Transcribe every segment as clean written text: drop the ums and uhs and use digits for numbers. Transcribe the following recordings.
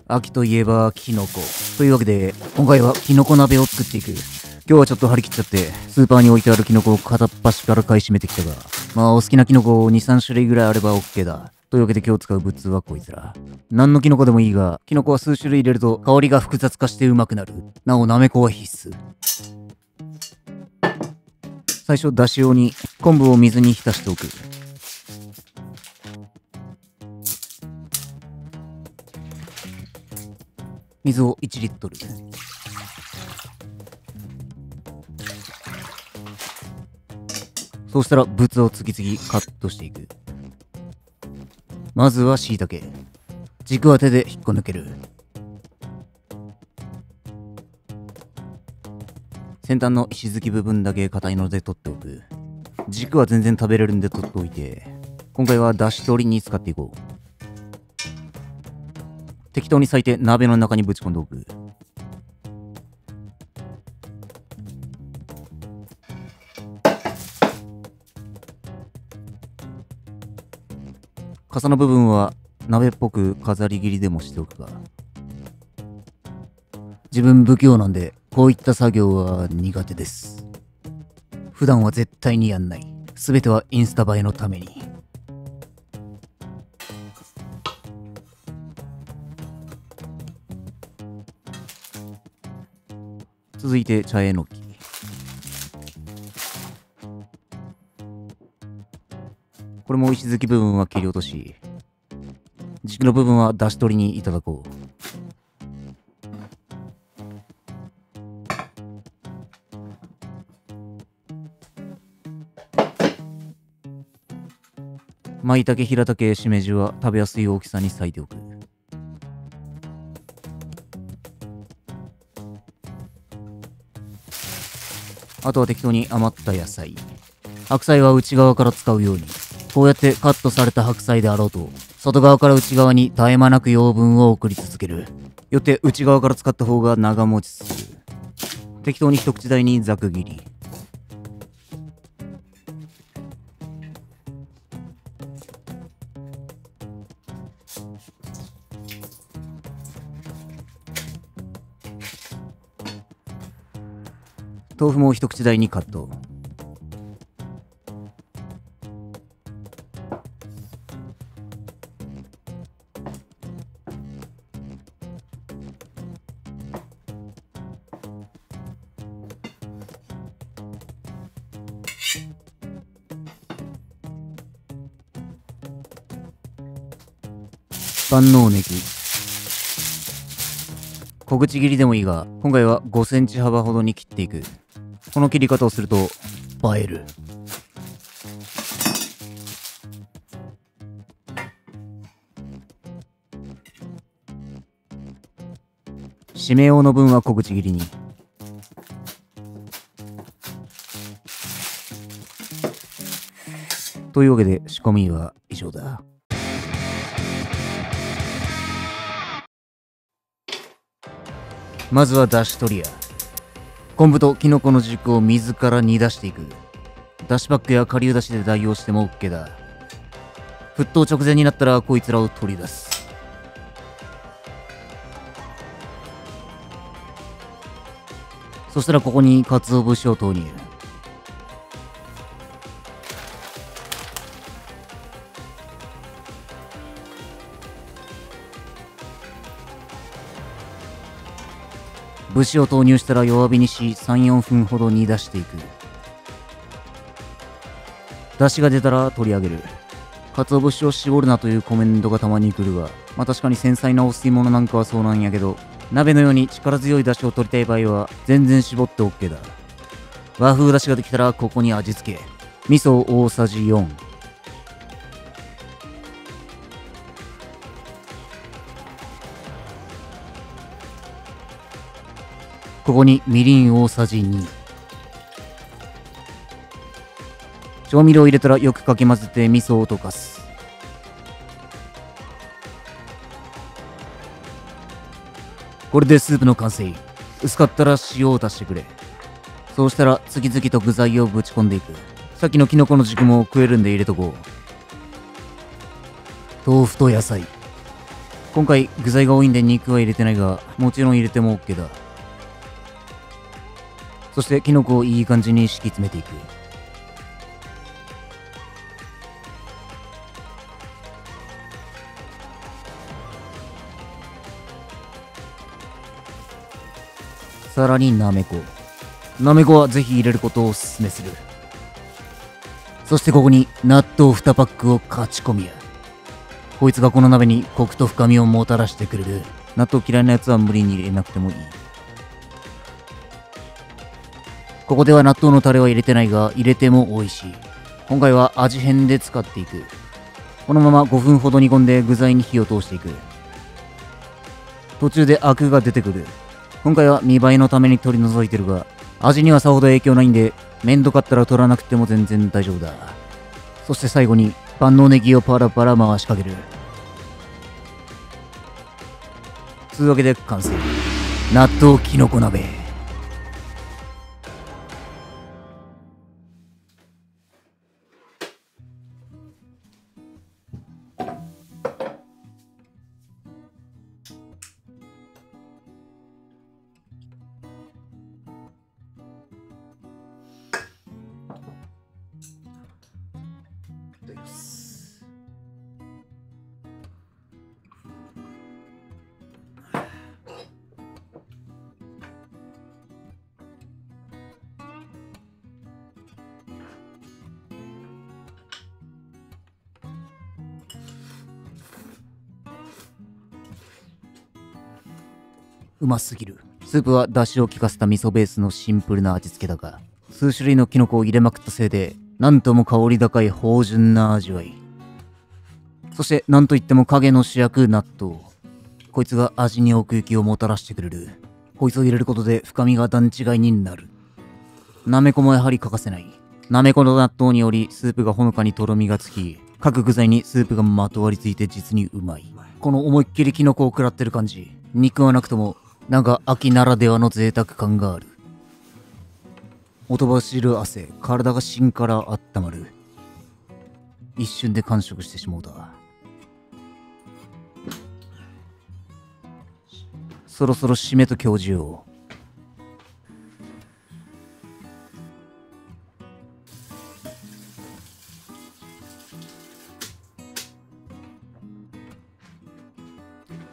秋といえばキノコ。というわけで、今回はキノコ鍋を作っていく。今日はちょっと張り切っちゃって、スーパーに置いてあるキノコを片っ端から買い占めてきたが、まあお好きなキノコを2、3種類ぐらいあれば OK だ。というわけで今日使う物はこいつら。何のキノコでもいいが、キノコは数種類入れると香りが複雑化してうまくなる。なお、なめこは必須。最初、だし用に昆布を水に浸しておく。水を1リットル。そうしたら物を次々カットしていく。まずは椎茸。軸は手で引っこ抜ける。先端の石突き部分だけ硬いので取っておく。軸は全然食べれるんで取っておいて、今回はだし取りに使っていこう。適当に裂いて鍋の中にぶち込んでおく。傘の部分は鍋っぽく飾り切りでもしておくが、自分不器用なんでこういった作業は苦手です。普段は絶対にやんない。すべてはインスタ映えのために。続いて茶えのき。これも石突き部分は切り落とし、軸の部分は出し取りにいただこう。舞茸、平茸、しめじは食べやすい大きさに裂いておく。あとは適当に余った野菜。白菜は内側から使うように。こうやってカットされた白菜であろうと、外側から内側に絶え間なく養分を送り続ける。よって内側から使った方が長持ちする。適当に一口大にざく切り。豆腐も一口大にカット。万能ネギ。小口切りでもいいが、今回は5センチ幅ほどに切っていく。この切り方をすると映える。しめ用の分は小口切りに。というわけで仕込みは以上だ。まずはだし取りや。昆布とキノコの軸を水から煮出していく。だしパックや顆粒だしで代用しても OK だ。沸騰直前になったらこいつらを取り出す。そしたらここに鰹節を投入。節を投入したら弱火にし3、4分ほど煮出していく。出汁が出たら取り上げる。鰹節を絞るなというコメントがたまに来るが、まあ確かに繊細なお吸い物なんかはそうなんやけど、鍋のように力強い出汁を取りたい場合は全然絞って OK だ。和風出汁ができたらここに味付け。味噌大さじ4。ここにみりん大さじ2。調味料を入れたらよくかき混ぜて味噌を溶かす。これでスープの完成。薄かったら塩を足してくれ。そうしたら次々と具材をぶち込んでいく。さっきのキノコの軸も食えるんで入れとこう。豆腐と野菜。今回具材が多いんで肉は入れてないが、もちろん入れても OK だ。そしてキノコをいい感じに敷き詰めていく。さらになめこ。なめこはぜひ入れることをお勧めする。そしてここに納豆2パックを勝ち込みや。こいつがこの鍋にコクと深みをもたらしてくれる。納豆嫌いなやつは無理に入れなくてもいい。ここでは納豆のタレは入れてないが、入れても美味しい。今回は味変で使っていく。このまま5分ほど煮込んで具材に火を通していく。途中でアクが出てくる。今回は見栄えのために取り除いてるが、味にはさほど影響ないんで、めんどかったら取らなくても全然大丈夫だ。そして最後に万能ネギをパラパラ回しかける。つうわけで完成。納豆きのこ鍋。うますぎる。スープは出汁を効かせた味噌ベースのシンプルな味付けだが、数種類のキノコを入れまくったせいで、なんとも香り高い芳醇な味わい。そしてなんといっても影の主役納豆。こいつが味に奥行きをもたらしてくれる。こいつを入れることで深みが段違いになる。なめこもやはり欠かせない。なめこの納豆によりスープがほのかにとろみがつき、各具材にスープがまとわりついて実にうまい。この思いっきりキノコを食らってる感じ。肉はなくとも、なんか秋ならではの贅沢感がある。音走る汗、体が芯から温まる。一瞬で完食してしもうた。そろそろ締めと教授を。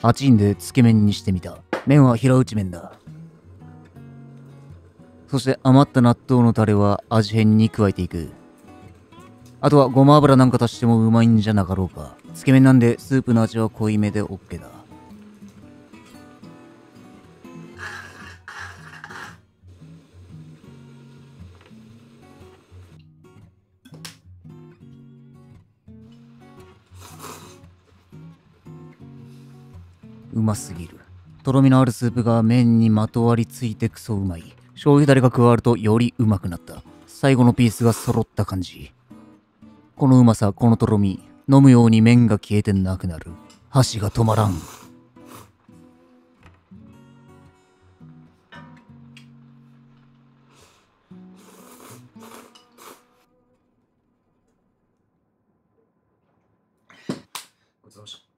8人でつけ麺にしてみた。麺は平打ち麺だ。そして余った納豆のタレは味変に加えていく。あとはごま油なんか足してもうまいんじゃなかろうか。つけ麺なんでスープの味は濃いめで OK だ。うますぎる。とろみのあるスープが麺にまとわりついてクソうまい。醤油だれが加わるとよりうまくなった。最後のピースが揃った感じ。このうまさ、このとろみ、飲むように麺が消えてなくなる。箸が止まらん。ごちそうさまでした。